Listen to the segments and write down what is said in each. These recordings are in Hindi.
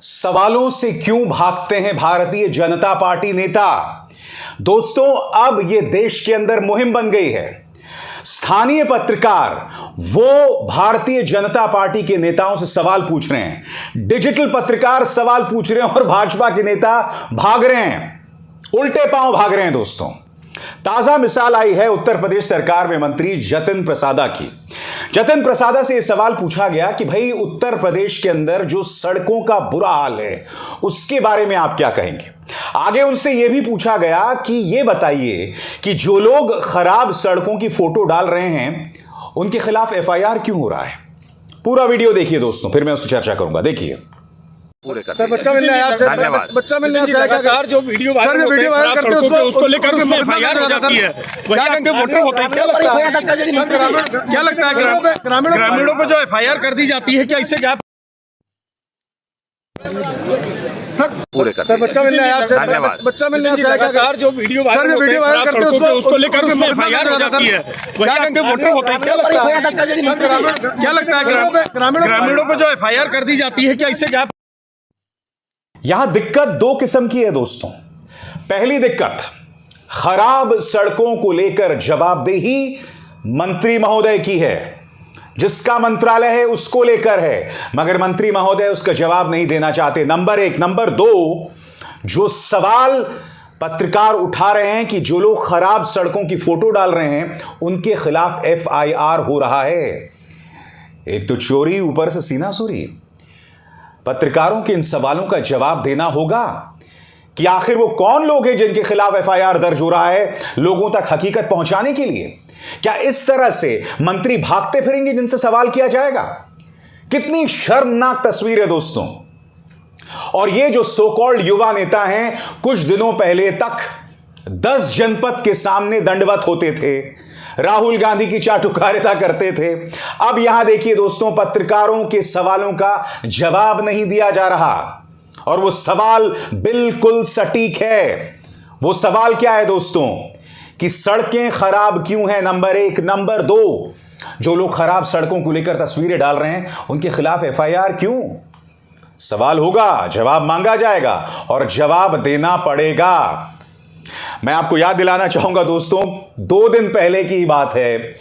सवालों से क्यों भागते हैं भारतीय जनता पार्टी नेता? दोस्तों, अब यह देश के अंदर मुहिम बन गई है। स्थानीय पत्रकार वो भारतीय जनता पार्टी के नेताओं से सवाल पूछ रहे हैं, डिजिटल पत्रकार सवाल पूछ रहे हैं और भाजपा के नेता भाग रहे हैं, उल्टे पांव भाग रहे हैं। दोस्तों, ताजा मिसाल आई है उत्तर प्रदेश सरकार में मंत्री जतिन प्रसादा की। जतिन प्रसादा से यह सवाल पूछा गया कि भाई उत्तर प्रदेश के अंदर जो सड़कों का बुरा हाल है उसके बारे में आप क्या कहेंगे। आगे उनसे यह भी पूछा गया कि यह बताइए कि जो लोग खराब सड़कों की फोटो डाल रहे हैं उनके खिलाफ एफआईआर क्यों हो रहा है। पूरा वीडियो देखिए दोस्तों, फिर मैं उसकी चर्चा करूंगा। देखिए पूरे कर बच्चा मिलने आया, धन्यवाद। बच्चा मिलने आया, लगातार जो वीडियो वायरल करते हैं उसको लेकर उसमें एफआईआर हो जाती है। वही आपके वोटर होते हैं। क्या लगता है ग्रामीणों पर जो एफआईआर कर दी जाती है, क्या इससे क्या पूरे कर बच्चा मिलने आया, धन्यवाद। बच्चा मिलने आया, लगातार जो वीडियो वायरल करते हैं उसको लेकर उसमें एफआईआर हो जाती है। वही आपके वोटर होते हैं। क्या लगता है ग्रामीणों पर जो एफआईआर कर दी जाती है, क्या इससे क्या। यहां दिक्कत दो किस्म की है दोस्तों। पहली दिक्कत खराब सड़कों को लेकर जवाबदेही मंत्री महोदय की है, जिसका मंत्रालय है उसको लेकर है, मगर मंत्री महोदय उसका जवाब नहीं देना चाहते। नंबर एक। नंबर दो, जो सवाल पत्रकार उठा रहे हैं कि जो लोग खराब सड़कों की फोटो डाल रहे हैं उनके खिलाफ एफआईआर हो रहा है। एक तो चोरी, ऊपर से सीना चोरी। पत्रकारों के इन सवालों का जवाब देना होगा कि आखिर वो कौन लोग हैं जिनके खिलाफ एफआईआर दर्ज हो रहा है, लोगों तक हकीकत पहुंचाने के लिए। क्या इस तरह से मंत्री भागते फिरेंगे जिनसे सवाल किया जाएगा? कितनी शर्मनाक तस्वीर है दोस्तों। और ये जो सो कॉल्ड युवा नेता हैं, कुछ दिनों पहले तक 10 जनपद के सामने दंडवत होते थे, राहुल गांधी की चाटुकारिता करते थे। अब यहां देखिए दोस्तों, पत्रकारों के सवालों का जवाब नहीं दिया जा रहा, और वो सवाल बिल्कुल सटीक है। वो सवाल क्या है दोस्तों कि सड़कें खराब क्यों हैं, नंबर एक। नंबर दो, जो लोग खराब सड़कों को लेकर तस्वीरें डाल रहे हैं उनके खिलाफ एफआईआर क्यों। सवाल होगा, जवाब मांगा जाएगा और जवाब देना पड़ेगा। मैं आपको याद दिलाना चाहूंगा दोस्तों, 2 दिन पहले की बात है,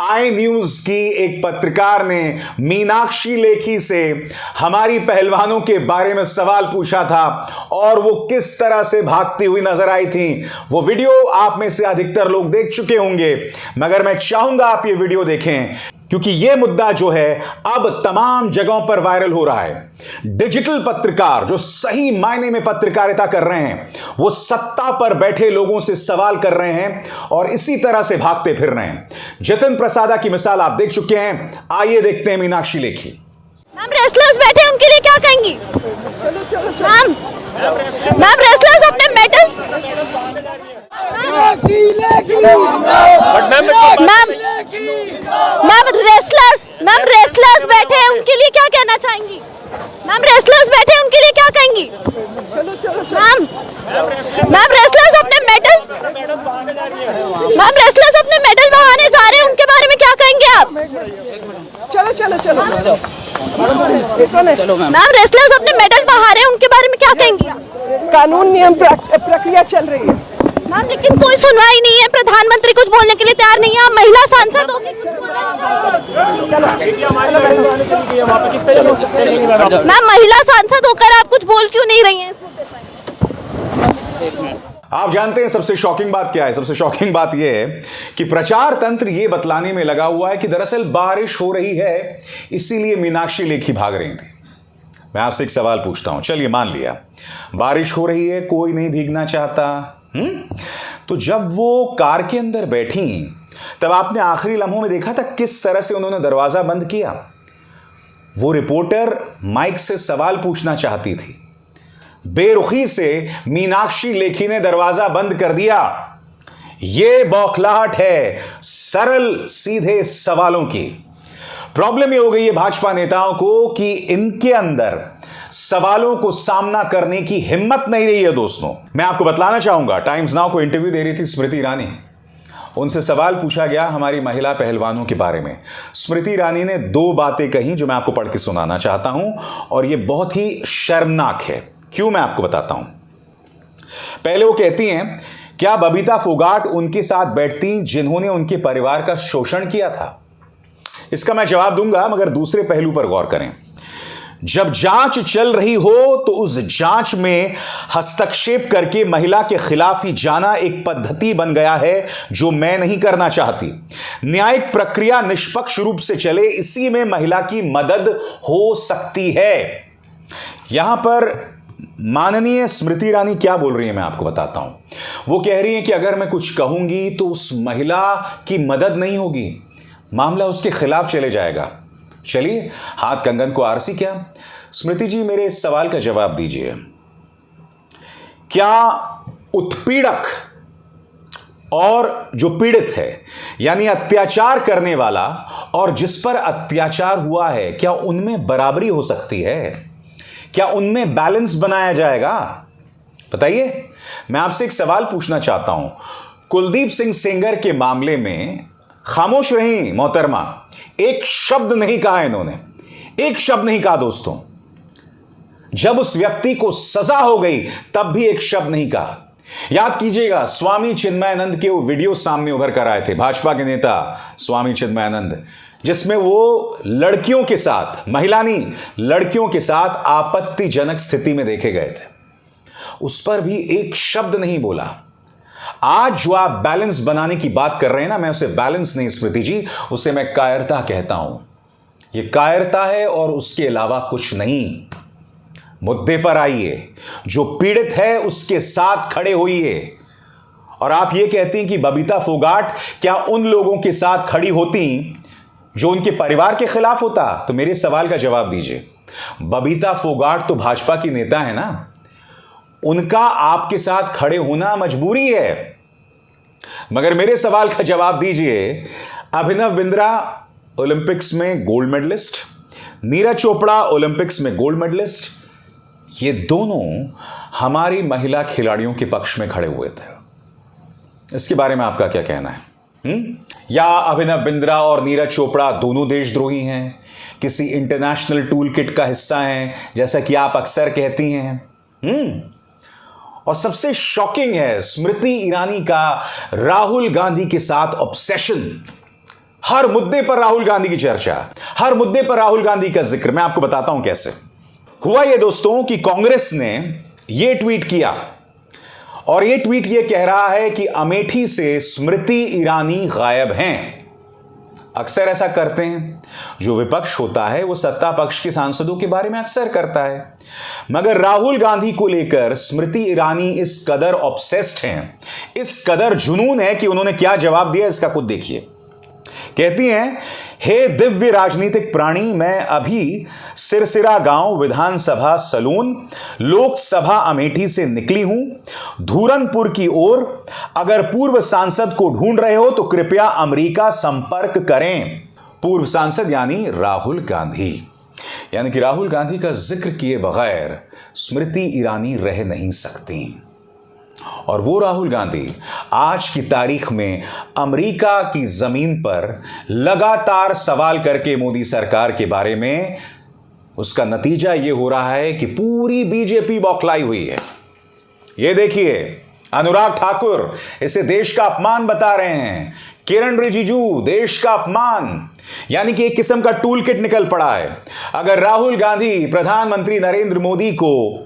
आई न्यूज की एक पत्रकार ने मीनाक्षी लेखी से हमारी पहलवानों के बारे में सवाल पूछा था और वो किस तरह से भागती हुई नजर आई थी। वो वीडियो आप में से अधिकतर लोग देख चुके होंगे, मगर मैं चाहूंगा आप ये वीडियो देखें, क्योंकि यह मुद्दा जो है अब तमाम जगहों पर वायरल हो रहा है। डिजिटल पत्रकार जो सही मायने में पत्रकारिता कर रहे हैं, वो सत्ता पर बैठे लोगों से सवाल कर रहे हैं और इसी तरह से भागते फिर रहे हैं। जतिन प्रसादा की मिसाल आप देख चुके हैं, आइए देखते हैं मीनाक्षी लेखी। मैम, रेसलर्स बैठे हैं, उनके लिए क्या कहेंगी? मैम रेसलर्स अपने मेडल, मैम रेसलर्स बैठे हैं, उनके लिए क्या कहना चाहेंगी? मैम रेसलर्स बैठे हैं, उनके लिए क्या कहेंगी? मैम रेसलर्स अपने मेडल, मैम रेसलर्स अपने मेडल बहाने जा रहे हैं, उनके बारे में क्या कहेंगे आप? चलो मैम रेसलर्स अपने मेडल बहा रहे हैं, उनके बारे में क्या कहेंगी? कानून नियम प्रक्रिया चल रही है मैम, लेकिन कोई सुनवाई नहीं है, प्रधानमंत्री कुछ बोलने के लिए तैयार नहीं है। आप महिला सांसद हो, मैम महिला सांसद होकर आप कुछ बोल क्यों नहीं रही हैं इस मुद्दे पर? आप जानते हैं सबसे शॉकिंग बात क्या है? सबसे शॉकिंग बात यह है कि प्रचार तंत्र यह बतलाने में लगा हुआ है कि दरअसल बारिश हो रही है, इसीलिए मीनाक्षी लेखी भाग रही थी। मैं आपसे एक सवाल पूछता हूं, चलिए मान लिया बारिश हो रही है, कोई नहीं भीगना चाहता, तो जब वो कार के अंदर बैठी तब आपने आखिरी लम्हों में देखा था किस तरह से उन्होंने दरवाजा बंद किया। वो रिपोर्टर माइक से सवाल पूछना चाहती थी, बेरुखी से मीनाक्षी लेखी ने दरवाजा बंद कर दिया। यह बौखलाहट है सरल सीधे सवालों की। प्रॉब्लम यह हो गई है भाजपा नेताओं को कि इनके अंदर सवालों को सामना करने की हिम्मत नहीं रही है। दोस्तों, मैं आपको बतलाना चाहूंगा, टाइम्स नाउ को इंटरव्यू दे रही थी स्मृति ईरानी, उनसे सवाल पूछा गया हमारी महिला पहलवानों के बारे में। स्मृति ईरानी ने 2 बातें कही जो मैं आपको पढ़ के सुनाना चाहता हूं, और यह बहुत ही शर्मनाक है। क्यों, मैं आपको बताता हूं। पहले वो कहती हैं, क्या बबीता फोगाट उनके साथ बैठती जिन्होंने उनके परिवार का शोषण किया था? इसका मैं जवाब दूंगा, मगर दूसरे पहलू पर गौर करें। जब जांच चल रही हो तो उस जांच में हस्तक्षेप करके महिला के खिलाफ ही जाना एक पद्धति बन गया है जो मैं नहीं करना चाहती। न्यायिक प्रक्रिया निष्पक्ष रूप से चले, इसी में महिला की मदद हो सकती है। यहां पर माननीय स्मृति ईरानी क्या बोल रही है मैं आपको बताता हूं। वो कह रही है कि अगर मैं कुछ कहूंगी तो उस महिला की मदद नहीं होगी, मामला उसके खिलाफ चले जाएगा। चलिए, हाथ कंगन को आरसी क्या? स्मृति जी, मेरे इस सवाल का जवाब दीजिए। क्या उत्पीड़क और जो पीड़ित है, यानी अत्याचार करने वाला और जिस पर अत्याचार हुआ है, क्या उनमें बराबरी हो सकती है? क्या उनमें बैलेंस बनाया जाएगा? बताइए। मैं आपसे एक सवाल पूछना चाहता हूं। कुलदीप सिंह सेंगर के मामले में खामोश रही मोहतरमा, एक शब्द नहीं कहा इन्होंने, एक शब्द नहीं कहा दोस्तों। जब उस व्यक्ति को सजा हो गई तब भी एक शब्द नहीं कहा। याद कीजिएगा, स्वामी चिन्मयानंद के वो वीडियो सामने उभर कर आए थे, भाजपा के नेता स्वामी चिन्मयानंद, जिसमें वो लड़कियों के साथ, महिला नहीं, लड़कियों के साथ आपत्तिजनक स्थिति में देखे गए थे। उस पर भी एक शब्द नहीं बोला। आज जो आप बैलेंस बनाने की बात कर रहे हैं ना, मैं उसे बैलेंस नहीं स्मृति जी, उसे मैं कायरता कहता हूं। यह कायरता है और उसके अलावा कुछ नहीं। मुद्दे पर आइए, जो पीड़ित है उसके साथ खड़े होइए। और आप यह कहती हैं कि बबीता फोगाट क्या उन लोगों के साथ खड़ी होती जो उनके परिवार के खिलाफ होता? तो मेरे सवाल का जवाब दीजिए। बबीता फोगाट तो भाजपा की नेता है ना, उनका आपके साथ खड़े होना मजबूरी है। मगर मेरे सवाल का जवाब दीजिए। अभिनव बिंद्रा ओलंपिक्स में gold medallist, Neeraj Chopra Olympics में गोल्ड मेडलिस्ट, ये दोनों हमारी महिला खिलाड़ियों के पक्ष में खड़े हुए थे। इसके बारे में आपका क्या कहना है? या अभिनव बिंद्रा और नीरज चोपड़ा दोनों देशद्रोही हैं, किसी इंटरनेशनल टूल किट का हिस्सा हैं, जैसा कि आप अक्सर कहती हैं? और सबसे शॉकिंग है स्मृति ईरानी का राहुल गांधी के साथ ऑब्सेशन। हर मुद्दे पर राहुल गांधी की चर्चा, हर मुद्दे पर राहुल गांधी का जिक्र। मैं आपको बताता हूं कैसे हुआ यह दोस्तों, कि कांग्रेस ने यह ट्वीट किया, और यह ट्वीट यह कह रहा है कि अमेठी से स्मृति ईरानी गायब हैं। अक्सर ऐसा करते हैं, जो विपक्ष होता है वो सत्ता पक्ष के सांसदों के बारे में अक्सर करता है। मगर राहुल गांधी को लेकर स्मृति ईरानी इस कदर ऑब्सेस्ड हैं, इस कदर जुनून है कि उन्होंने क्या जवाब दिया इसका खुद देखिए। कहती हैं, हे दिव्य राजनीतिक प्राणी, मैं अभी सिरसिरा गांव विधानसभा सलून लोकसभा अमेठी से निकली हूं धूरनपुर की ओर। अगर पूर्व सांसद को ढूंढ रहे हो तो कृपया अमेरिका संपर्क करें। पूर्व सांसद यानी राहुल गांधी, यानी कि राहुल गांधी का जिक्र किए बगैर स्मृति ईरानी रह नहीं सकती। और वो राहुल गांधी आज की तारीख में अमेरिका की जमीन पर लगातार सवाल करके मोदी सरकार के बारे में, उसका नतीजा ये हो रहा है कि पूरी बीजेपी बौखलाई हुई है। ये देखिए, अनुराग ठाकुर इसे देश का अपमान बता रहे हैं, किरण रिजिजू देश का अपमान, यानी कि एक किस्म का टूल किट निकल पड़ा है। अगर राहुल गांधी प्रधानमंत्री नरेंद्र मोदी को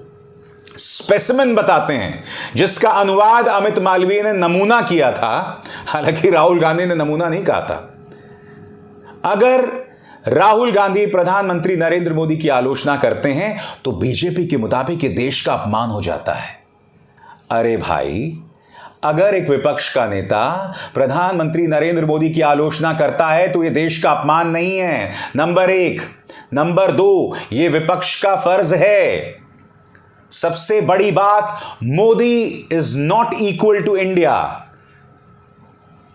स्पेसिमेन बताते हैं, जिसका अनुवाद अमित मालवीय ने नमूना किया था, हालांकि राहुल गांधी ने नमूना नहीं कहा था। अगर राहुल गांधी प्रधानमंत्री नरेंद्र मोदी की आलोचना करते हैं तो बीजेपी के मुताबिक ये देश का अपमान हो जाता है। अरे भाई, अगर एक विपक्ष का नेता प्रधानमंत्री नरेंद्र मोदी की आलोचना करता है तो यह देश का अपमान नहीं है, नंबर 1। नंबर 2, यह विपक्ष का फर्ज है। सबसे बड़ी बात, Modi is not equal to India.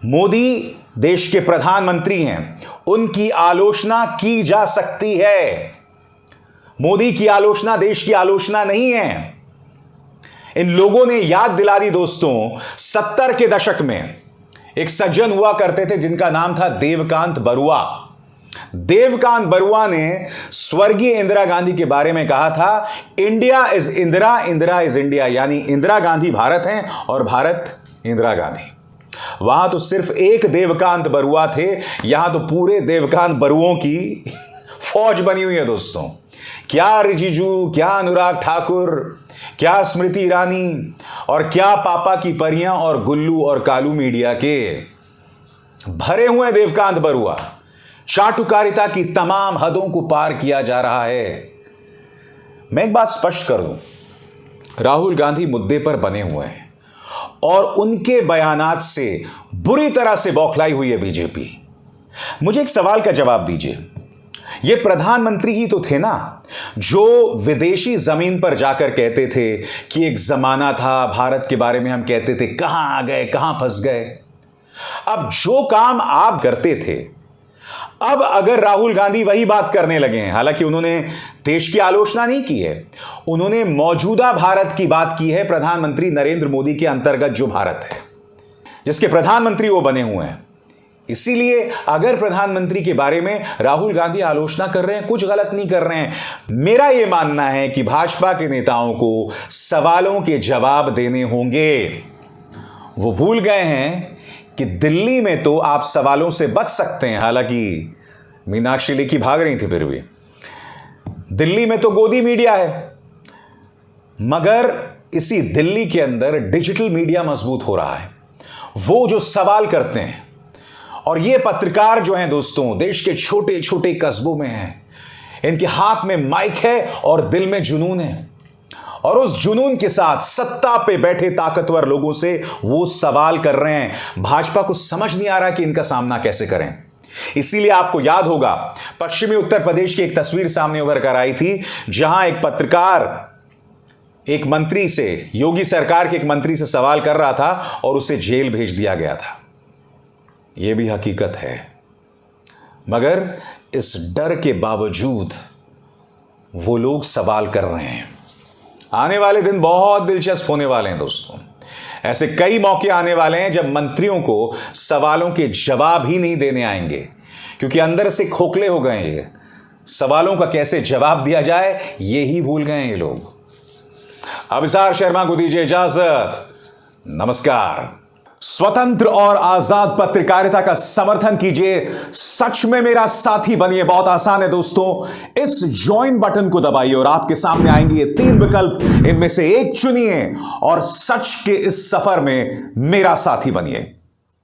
Modi देश के प्रधानमंत्री हैं, उनकी आलोचना की जा सकती है। मोदी की आलोचना देश की आलोचना नहीं है। इन लोगों ने याद दिला दी दोस्तों, 70 के दशक में एक सज्जन हुआ करते थे जिनका नाम था देवकांत बरुआ। देवकांत बरुआ ने स्वर्गीय इंदिरा गांधी के बारे में कहा था, India is Indira, Indira is India, यानी इंदिरा गांधी भारत हैं और भारत इंदिरा गांधी। वहां तो सिर्फ एक देवकांत बरुआ थे, यहां तो पूरे देवकांत बरुओं की फौज बनी हुई है दोस्तों। क्या रिजिजू, क्या अनुराग ठाकुर, क्या स्मृति ईरानी और क्या पापा की परियां और गुल्लू और कालू मीडिया के भरे हुए देवकांत बरुआ। चाटुकारिता की तमाम हदों को पार किया जा रहा है। मैं एक बात स्पष्ट कर दूं, राहुल गांधी मुद्दे पर बने हुए हैं और उनके बयानात से बुरी तरह से बौखलाई हुई है बीजेपी। मुझे एक सवाल का जवाब दीजिए, ये प्रधानमंत्री ही तो थे ना जो विदेशी जमीन पर जाकर कहते थे कि एक जमाना था, भारत के बारे में हम कहते थे कहां आ गए, कहां फंस गए। अब जो काम आप करते थे, अब अगर राहुल गांधी वही बात करने लगे हैं, हालांकि उन्होंने देश की आलोचना नहीं की है, उन्होंने मौजूदा भारत की बात की है, प्रधानमंत्री नरेंद्र मोदी के अंतर्गत जो भारत है, जिसके प्रधानमंत्री वो बने हुए हैं। इसीलिए अगर प्रधानमंत्री के बारे में राहुल गांधी आलोचना कर रहे हैं, कुछ गलत नहीं कर रहे हैं। मेरा यह मानना है कि भाजपा के नेताओं को सवालों के जवाब देने होंगे। वो भूल गए हैं कि दिल्ली में तो आप सवालों से बच सकते हैं, हालांकि मीनाक्षी लेखी भाग रही थी, फिर भी दिल्ली में तो गोदी मीडिया है, मगर इसी दिल्ली के अंदर डिजिटल मीडिया मजबूत हो रहा है। वो जो सवाल करते हैं, और ये पत्रकार जो हैं दोस्तों, देश के छोटे छोटे कस्बों में हैं, इनके हाथ में माइक है और दिल में जुनून है, और उस जुनून के साथ सत्ता पे बैठे ताकतवर लोगों से वो सवाल कर रहे हैं। भाजपा को समझ नहीं आ रहा कि इनका सामना कैसे करें। इसीलिए आपको याद होगा, पश्चिमी उत्तर प्रदेश की एक तस्वीर सामने उभर कर आई थी, जहां एक पत्रकार एक मंत्री से, योगी सरकार के एक मंत्री से सवाल कर रहा था और उसे जेल भेज दिया गया था। यह भी हकीकत है, मगर इस डर के बावजूद वो लोग सवाल कर रहे हैं। आने वाले दिन बहुत दिलचस्प होने वाले हैं दोस्तों। ऐसे कई मौके आने वाले हैं जब मंत्रियों को सवालों के जवाब ही नहीं देने आएंगे, क्योंकि अंदर से खोखले हो गए हैं। सवालों का कैसे जवाब दिया जाए ये ही भूल गए ये लोग। अभिसार शर्मा को दीजिए इजाजत। नमस्कार। स्वतंत्र और आजाद पत्रकारिता का समर्थन कीजिए, सच में मेरा साथी बनिए। बहुत आसान है दोस्तों, इस ज्वाइन बटन को दबाइए और आपके सामने आएंगे ये 3 विकल्प, इनमें से एक चुनिए और सच के इस सफर में मेरा साथी बनिए।